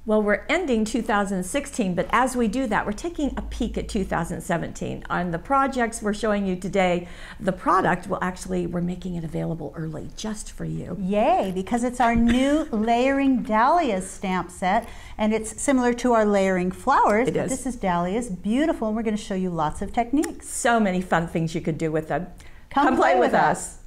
Well, we're ending 2016, but as we do that, we're taking a peek at 2017. On the projects we're showing you today, the product will actually, we're making it available early just for you. Yay, because it's our new Layering Dahlia stamp set, and it's similar to our Layering Flowers. It is. This is Dahlia's, beautiful, and we're going to show you lots of techniques. So many fun things you could do with them. Come play with us.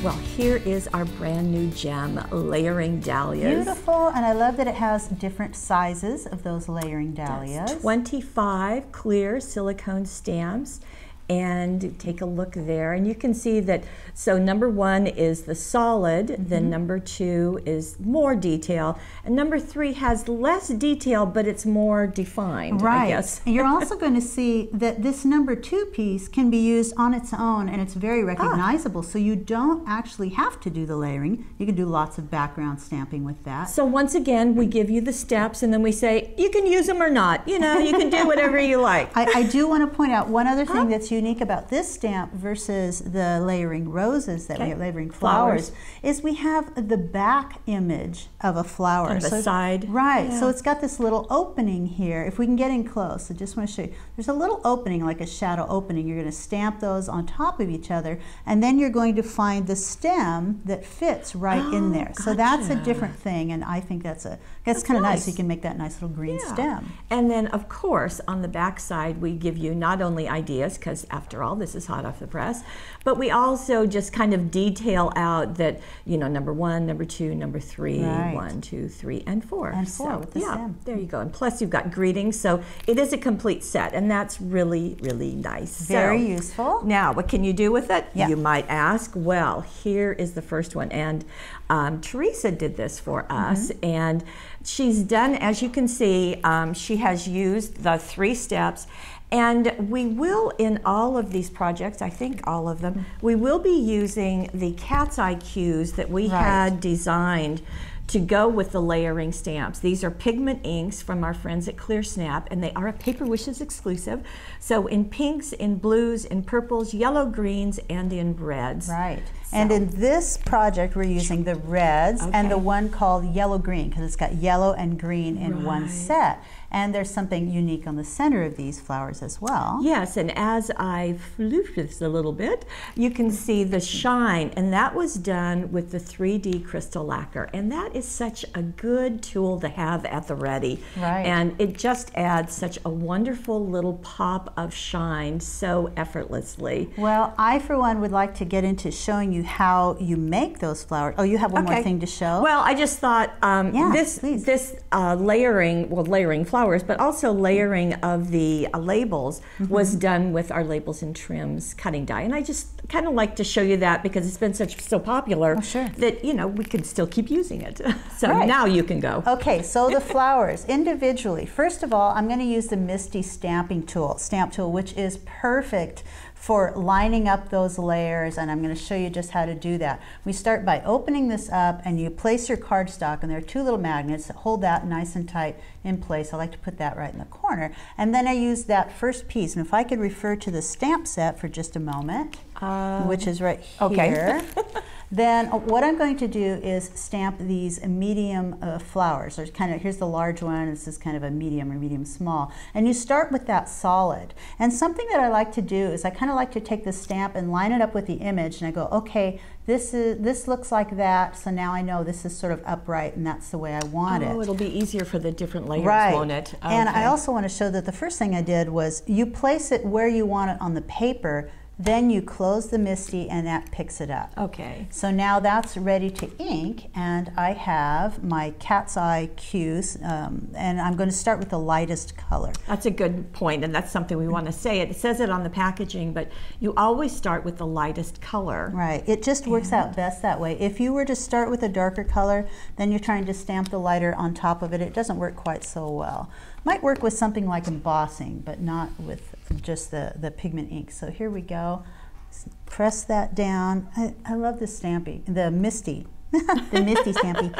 Well, here is our brand new gem, Layering Dahlias. Beautiful, and I love that it has different sizes of those Layering Dahlias. That's 25 clear silicone stamps. And take a look there, and you can see that, so number 1 is the solid, then number 2 is more detail, and number 3 has less detail, but it's more defined, right. I guess. You're also going to see that this number 2 piece can be used on its own, and it's very recognizable, so you don't actually have to do the layering. You can do lots of background stamping with that. So once again, we give you the steps, and then we say, you can use them or not. You know, you can do whatever you like. I do want to point out one other thing that's unique about this stamp versus the Layering Roses that we have, Layering Flowers, is we have the back image of a flower. Kind of a side. Right, yeah. so it's got this little opening here. If we can get in close, I just want to show you. There's a little opening, like a shadow opening. You're going to stamp those on top of each other, and then you're going to find the stem that fits right in there. Gotcha. So that's a different thing, and I think that's kind of nice. You can make that nice little green stem. And then, of course, on the back side, we give you not only ideas, because after all, this is hot off the press, but we also just kind of detail out that, you know, number 1, number 2, number 3, 1, 2, 3, and 4. And 4 with the stem. There you go. And plus you've got greetings, so it is a complete set, and that's really, really nice. Very useful. Now, what can you do with it? Yeah. You might ask. Well, here is the first one, and Teresa did this for us, and she's done, as you can see, she has used the 3 steps. And we will, in all of these projects, I think all of them, we will be using the cat's eye cues that we had designed to go with the layering stamps. These are pigment inks from our friends at Clear Snap, and they are a Paper Wishes exclusive. So in pinks, in blues, in purples, yellow greens, and in reds. Right. So. And in this project, we're using the reds and the one called yellow green, because it's got yellow and green in one set. And there's something unique on the center of these flowers as well. Yes, and as I floofed this a little bit, you can see the shine, and that was done with the 3D crystal lacquer. And that is such a good tool to have at the ready. Right. And it just adds such a wonderful little pop of shine so effortlessly. Well, I, for one, would like to get into showing you how you make those flowers. Oh, you have one more thing to show? Well, I just thought this layering, well, layering flowers, but also layering of the labels was done with our Labels and Trims cutting die. And I just kind of like to show you that because it's been so popular that, you know, we can still keep using it. So now you can go. Okay, so the flowers individually. First of all, I'm going to use the Misty stamp tool, which is perfect for lining up those layers, and I'm going to show you just how to do that. We start by opening this up, and you place your cardstock, and there are 2 little magnets that hold that nice and tight in place. I like to put that right in the corner, and then I use that first piece. And if I could refer to the stamp set for just a moment, which is right here. Then what I'm going to do is stamp these medium flowers. There's here's the large one, this is kind of a medium or medium small. And you start with that solid. And something that I like to do is I kind of like to take the stamp and line it up with the image, and I go, okay, this looks like that, so now I know this is sort of upright and that's the way I want it. Oh, it'll be easier for the different layers, won't it? Okay. And I also want to show that the first thing I did was you place it where you want it on the paper, then you close the Misty and that picks it up. Okay. So now that's ready to ink, and I have my cat's eye cues, and I'm going to start with the lightest color. That's a good point, and that's something we want to say. It says it on the packaging, but you always start with the lightest color. Right. It just works out best that way. If you were to start with a darker color, then you're trying to stamp the lighter on top of it. It doesn't work quite so well. Might work with something like embossing, but not with just the pigment ink. So here we go. Press that down. I love the stamping, the Misty, the Misty stampy.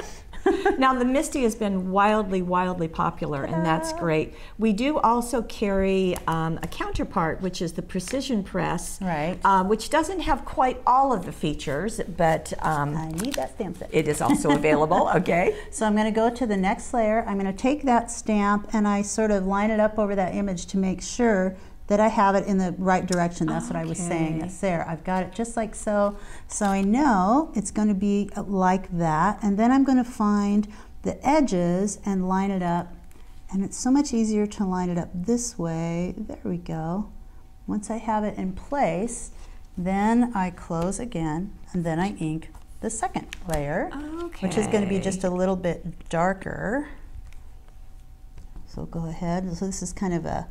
Now the Misty has been wildly popular, and that's great. We do also carry a counterpart, which is the Precision Press, right? Which doesn't have quite all of the features, but I need that stamp set. It is also available. Okay. So I'm going to go to the next layer. I'm going to take that stamp and I sort of line it up over that image to make sure that I have it in the right direction. That's what I was saying. That's there. I've got it just like so. So I know it's going to be like that. And then I'm going to find the edges and line it up. And it's so much easier to line it up this way. There we go. Once I have it in place, then I close again, and then I ink the second layer, which is going to be just a little bit darker. So go ahead. So this is kind of a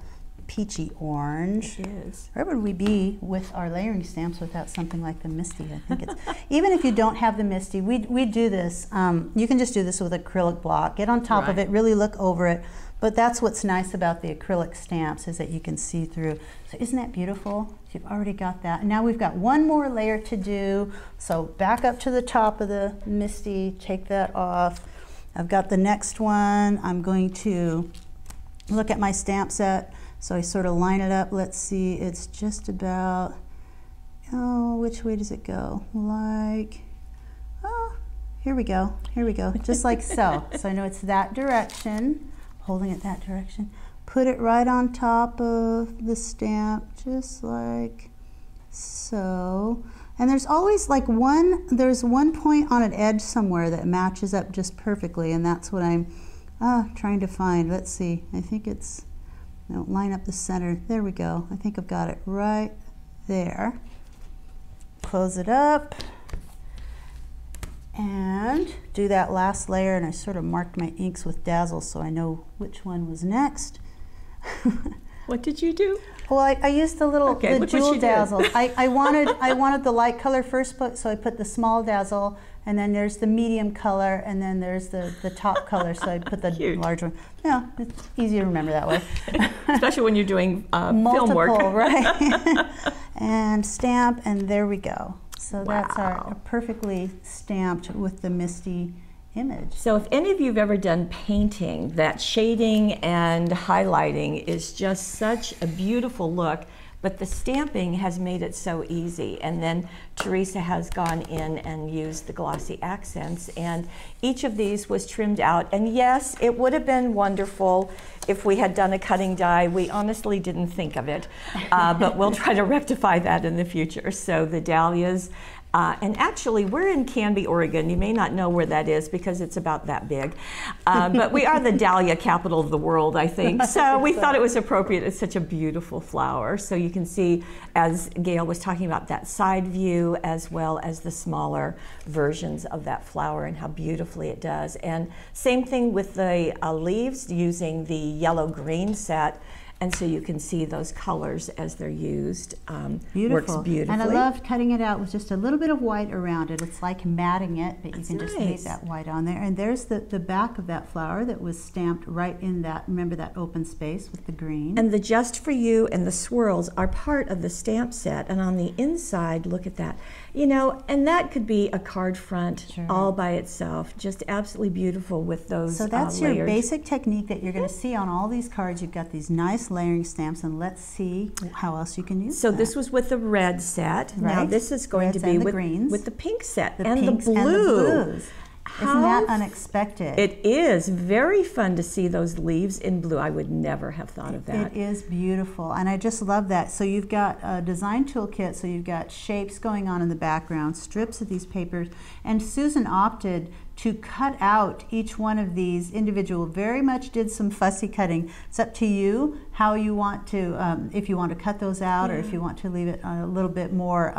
peachy orange. It is. Where would we be with our layering stamps without something like the Misty? I think it's, even if you don't have the Misty, we do this. You can just do this with acrylic block. Get on top of it, really look over it. But that's what's nice about the acrylic stamps, is that you can see through. So isn't that beautiful? You've already got that. And now we've got one more layer to do. So back up to the top of the Misty, take that off. I've got the next one. I'm going to look at my stamp set. So I sort of line it up. Let's see, it's just about, oh, which way does it go? Like, oh, here we go, just like so. So I know it's that direction, holding it that direction. Put it right on top of the stamp, just like so. And there's always like there's one point on an edge somewhere that matches up just perfectly, and that's what I'm trying to find. Let's see, I think it's, no, line up the center. There we go. I think I've got it right there. Close it up and do that last layer, and I sort of marked my inks with Dazzle so I know which one was next. What did you do? Well, I used the little the jewel dazzle. I wanted the light color first, so I put the small dazzle, and then there's the medium color, and then there's the top color, so I put the large one. Yeah, it's easy to remember that way. Especially when you're doing film work. Right. And stamp, and there we go. So that's our perfectly stamped with the Misty image. So if any of you have ever done painting, that shading and highlighting is just such a beautiful look, but the stamping has made it so easy. And then Teresa has gone in and used the glossy accents, and each of these was trimmed out. And yes, it would have been wonderful if we had done a cutting die. We honestly didn't think of it, but we'll try to rectify that in the future. So the Dahlias, and actually, we're in Canby, Oregon. You may not know where that is because it's about that big. But we are the Dahlia capital of the world, I think. So we thought it was appropriate. It's such a beautiful flower. So you can see, as Gail was talking about, that side view as well as the smaller versions of that flower and how beautifully it does. And same thing with the leaves, using the yellow-green set. And so you can see those colors as they're used. Works beautifully. And I loved cutting it out with just a little bit of white around it. It's like matting it, but you can just leave that white on there. And there's the back of that flower that was stamped right in that, remember that open space with the green. And the Just For You and the swirls are part of the stamp set. And on the inside, look at that. You know, and that could be a card front all by itself. Just absolutely beautiful with those So that's your basic technique that you're going to see on all these cards. You've got these nice layering stamps, and let's see how else you can use So this was with the red set. Right. Now this is going to be with the pink set and the blue. blues. Isn't that unexpected? It is very fun to see those leaves in blue. I would never have thought of that. It is beautiful, and I just love that. So you've got a design toolkit, so you've got shapes going on in the background, strips of these papers, and Susan opted to cut out each one of these individual. Very much did some fussy cutting. It's up to you how you want to, if you want to cut those out or if you want to leave it a little bit more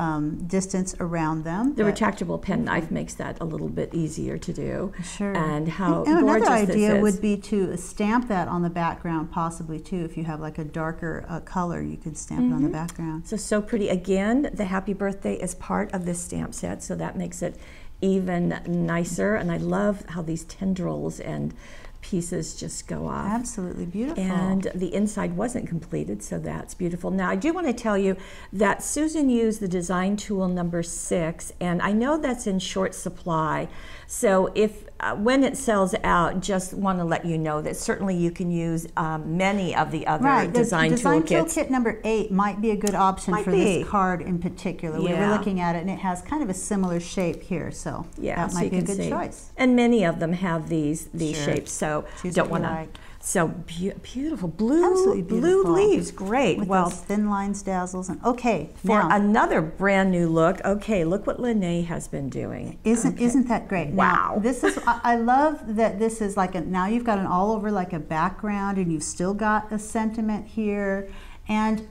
distance around them. The retractable pen knife makes that a little bit easier to do. Sure. And how and gorgeous another idea this is. would be to stamp that on the background, possibly too. If you have like a darker color, you could stamp it on the background. So pretty. Again, the Happy Birthday is part of this stamp set, so that makes it even nicer. And I love how these tendrils and pieces just go off. Absolutely beautiful. And the inside wasn't completed, so that's beautiful. Now, I do want to tell you that Susan used the design tool number 6, and I know that's in short supply. So if when it sells out, just want to let you know that certainly you can use many of the other design toolkits. Design toolkit number 8 might be a good option for this card in particular. We were looking at it, and it has kind of a similar shape here, so that might be a good choice. And many of them have these shapes, so don't want to. So beautiful, absolutely beautiful. Blue leaves, great. With those thin lines, dazzles, and for another brand new look. Okay, look what Lene has been doing. Isn't that great? Wow. Now, this is I love that this is like now you've got an all over like a background, and you've still got a sentiment here. And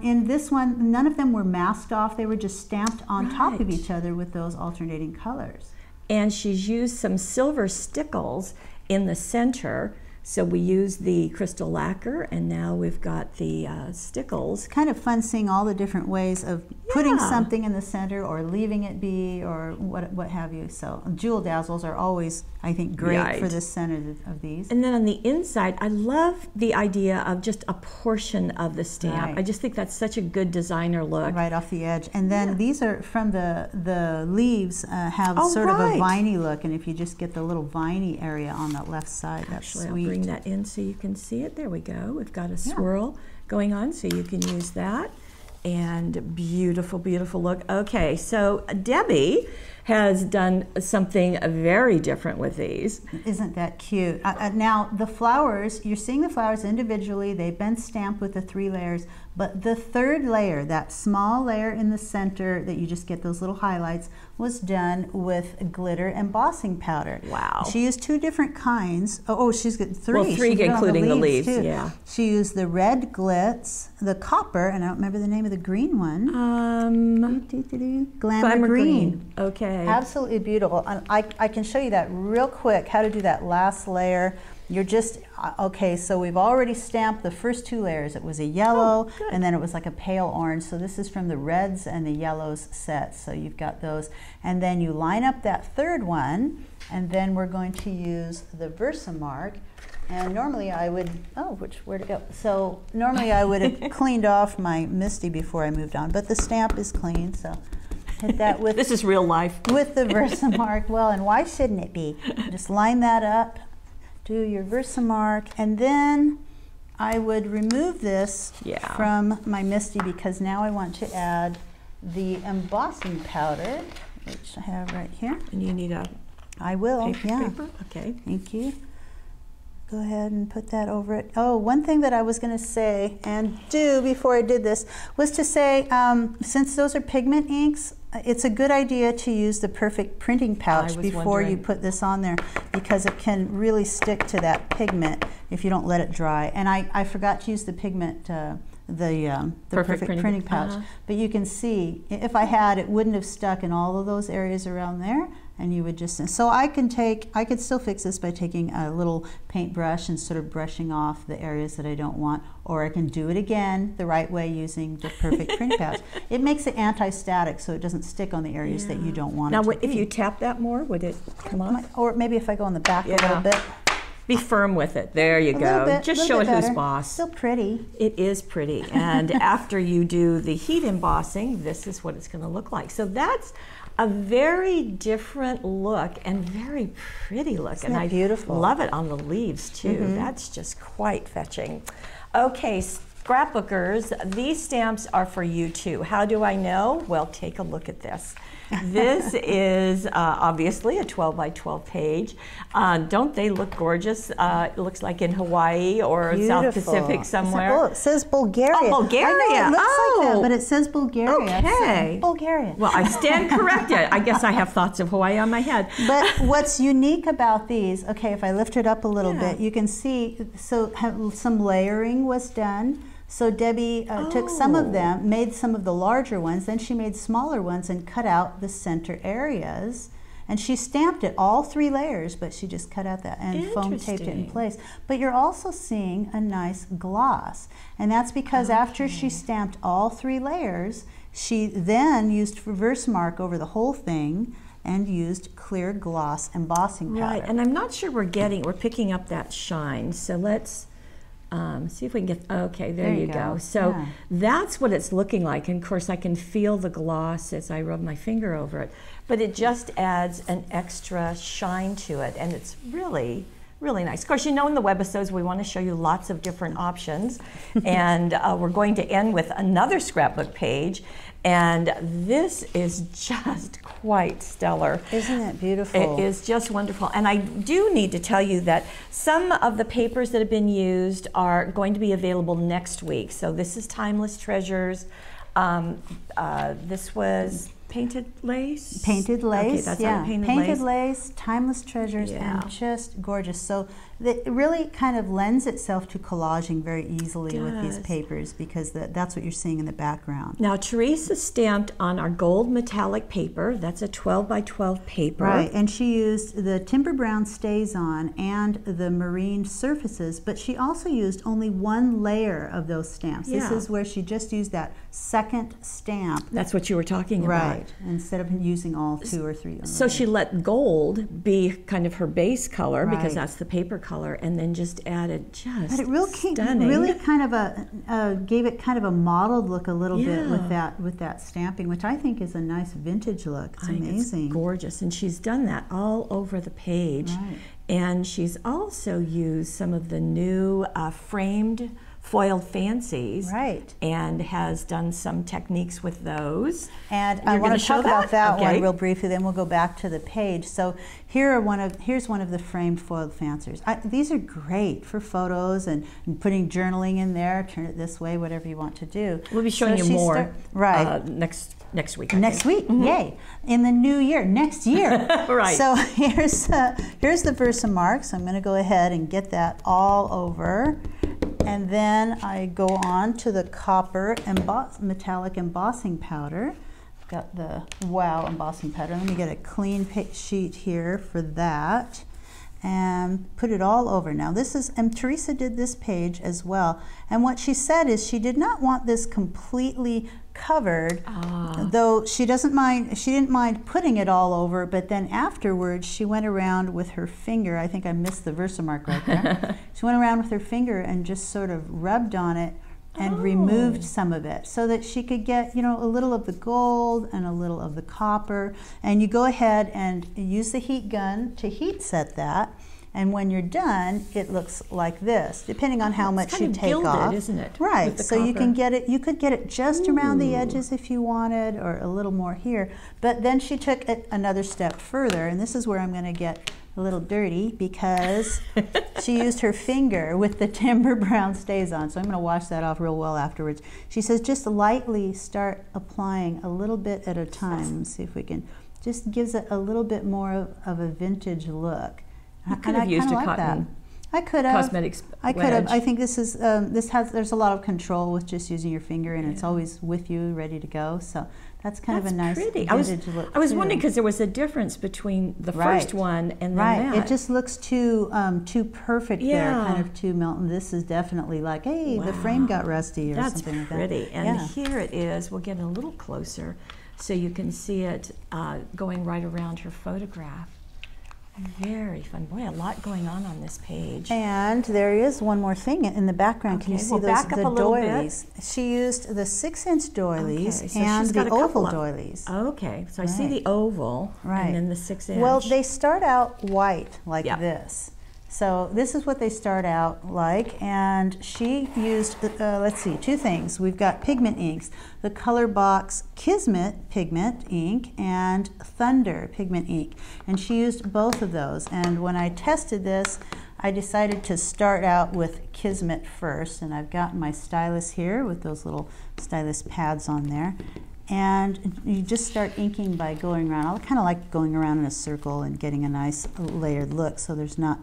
in this one, none of them were masked off; they were just stamped on top of each other with those alternating colors. And she's used some silver stickles in the center. So we used the crystal lacquer, and now we've got the stickles. It's kind of fun seeing all the different ways of putting something in the center or leaving it be or what have you. So jewel dazzles are always, I think, great for the center of these. And then on the inside, I love the idea of just a portion of the stamp. I just think that's such a good designer look. Right off the edge. And then these are from the leaves have sort of a viney look, and if you just get the little viney area on that left side, that's sweet. Bring that in so you can see it. There we go. We've got a swirl going on, so you can use that. And beautiful, beautiful look. Okay, so Debbie has done something very different with these. Isn't that cute? Now, the flowers, you're seeing the flowers individually. They've been stamped with the 3 layers, but the 3rd layer, that small layer in the center that you just get those little highlights, was done with glitter embossing powder. Wow. She used 2 different kinds. Oh, she's got 3. Well, 3 including the leaves, too. She used the red glitz, the copper, and I don't remember the name of the green one. Glamour green. Okay. Absolutely beautiful. I can show you that real quick, how to do that last layer. You're just, okay, so we've already stamped the first 2 layers. It was a yellow, and then it was like a pale orange. So this is from the reds and the yellows set. So you've got those. And then you line up that 3rd one, and then we're going to use the Versamark. And normally I would, where'd it go? So normally I would have cleaned off my Misty before I moved on, but the stamp is clean, so hit that with this is real life. With the Versamark. Well, and why shouldn't it be? Just line that up, do your Versamark, and then I would remove this from my Misty because now I want to add the embossing powder, which I have right here. And you need a paper? Okay. Thank you. Go ahead and put that over it. Oh, one thing that I was going to say and do before I did this was to say, since those are pigment inks, it's a good idea to use the perfect printing pouch before you put this on there because it can really stick to that pigment if you don't let it dry. And I forgot to use the pigment, the perfect printing pouch. But you can see, if I had, it wouldn't have stuck in all of those areas around there. And you would just, so I could still fix this by taking a little paintbrush and sort of brushing off the areas that I don't want, or I can do it again the right way using the perfect print pouch. It makes it anti-static so it doesn't stick on the areas that you don't want it to be. Now, if you tap that more, would it come off? Or maybe if I go on the back a little bit. Be firm with it. There you go. Just show it who's boss. Still pretty. It is pretty. And after you do the heat embossing, this is what it's going to look like. So that's a very different look and very pretty look. Isn't that beautiful? I love it on the leaves too. That's just quite fetching. Okay, scrapbookers, these stamps are for you too. How do I know? Well, take a look at this. This is obviously a 12 by 12 page. Don't they look gorgeous? It looks like in Hawaii or South Pacific somewhere. It says Bulgaria. Oh, Bulgaria. I know, it looks like that, but it says Bulgaria. Okay. Bulgaria. Well, I stand corrected. I guess I have thoughts of Hawaii on my head. But what's unique about these, okay, if I lift it up a little bit, you can see, so some layering was done. So Debbie took some of them, made some of the larger ones, then she made smaller ones and cut out the center areas. And she stamped it, all 3 layers, but she just cut out that and foam taped it in place. But you're also seeing a nice gloss. And that's because after she stamped all 3 layers, she then used Versamark over the whole thing and used clear gloss embossing powder. Right, and I'm not sure we're picking up that shine. So let's see if we can get, okay, there you go. So that's what it's looking like. And of course I can feel the gloss as I rub my finger over it. But it just adds an extra shine to it, and it's really, really nice. Of course, you know, in the Webisodes we want to show you lots of different options. And we're going to end with another scrapbook page. And this is just quite stellar. Isn't it beautiful? It is just wonderful. And I do need to tell you that some of the papers that have been used are going to be available next week. So this is Timeless Treasures. This was Painted Lace? Painted Lace, okay, that's Painted Lace, Timeless Treasures, and just gorgeous. So it really kind of lends itself to collaging very easily with these papers, because that's what you're seeing in the background. Now Teresa stamped on our gold metallic paper. That's a 12 by 12 paper. Right, and she used the Timber Brown Stays-On and the Marine Surfaces, but she also used only one layer of those stamps. This is where she just used that second stamp. That's what you were talking about. Right, instead of using all 2 or 3. So she let gold be kind of her base color, because that's the paper color, and then just added but it really kind of gave it kind of a mottled look a little bit with that stamping, which I think is a nice vintage look. It's amazing. It's gorgeous, and she's done that all over the page. Right. And she's also used some of the new framed foiled fancies, and has done some techniques with those. And I want to talk about that one real briefly, then we'll go back to the page. So here's one of the framed foiled fanciers. These are great for photos and putting journaling in there. Turn it this way, whatever you want to do. We'll be showing you more next week. Next week, yay! In the new year, next year. Right. So here's the Versamark. So I'm going to go ahead and get that all over. And then I go on to the copper metallic embossing powder. I've got the Wow embossing powder. Let me get a clean sheet here for that. And put it all over. Now this is, and Teresa did this page as well. And what she said is she did not want this completely covered, though she didn't mind putting it all over, but then afterwards she went around with her finger. I think I missed the Versamark right there. She went around with her finger and just sort of rubbed on it and removed some of it, so that she could get, you know, a little of the gold and a little of the copper. And you go ahead and use the heat gun to heat set that. And when you're done, it looks like this, depending on how much you take off. Isn't it? Right. So you can get it. You could get it just around the edges if you wanted, or a little more here. But then she took it another step further, and this is where I'm going to get a little dirty, because she used her finger with the Timber Brown Stays-On. So I'm going to wash that off real well afterwards. She says just lightly start applying a little bit at a time. Let's see if we can. Just gives it a little bit more of a vintage look. I could have used a cotton. I could have. Cosmetics I could have. I think this is there's a lot of control with just using your finger, and it's always with you, ready to go. So that's kind of a nice vintage look. I was wondering, because there was a difference between the first one and then that. It just looks too perfect there, kind of too melting. This is definitely like, hey, the frame got rusty or something like that. That's pretty. And here it is. We'll get a little closer so you can see it going right around her photograph. Very fun. Boy, a lot going on this page. And there is one more thing in the background. Can you see back up the a little doilies? bit. She used the 6-inch doilies so and the oval doilies. Okay, so I see the oval and then the 6-inch. Well, they start out white like this. So this is what they start out like, and she used, let's see, 2 things. We've got pigment inks, the Color Box Kismet pigment ink and Thunder pigment ink, and she used both of those. And when I tested this, I decided to start out with Kismet first, and I've got my stylus here with those little stylus pads on there. And you just start inking by going around. I kind of like going around in a circle and getting a nice layered look, so there's not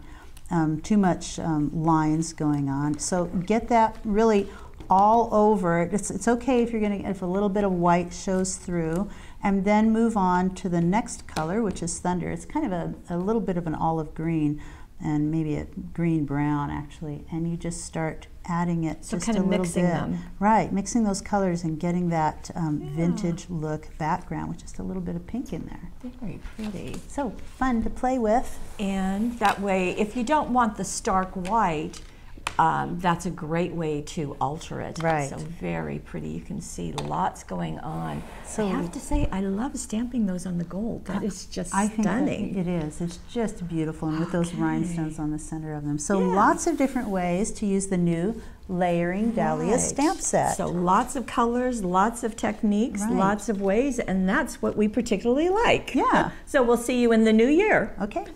too much lines going on. So get that really all over. It's okay if a little bit of white shows through, and then move on to the next color, which is Thunder. It's kind of a little bit of an olive green, and maybe a green brown actually, and you just start adding it so just kind a of little mixing bit. them. Right, mixing those colors and getting that vintage look background with just a little bit of pink in there. Very pretty. So fun to play with. And that way, if you don't want the stark white, that's a great way to alter it. Right. So very pretty. You can see lots going on. So I have to say, I love stamping those on the gold. That is just I think stunning. it is. It's just beautiful, and with those rhinestones on the center of them. So lots of different ways to use the new layering Dahlia stamp set. So lots of colors, lots of techniques, Right. lots of ways, and that's what we particularly like. Yeah. So we'll see you in the new year. Okay.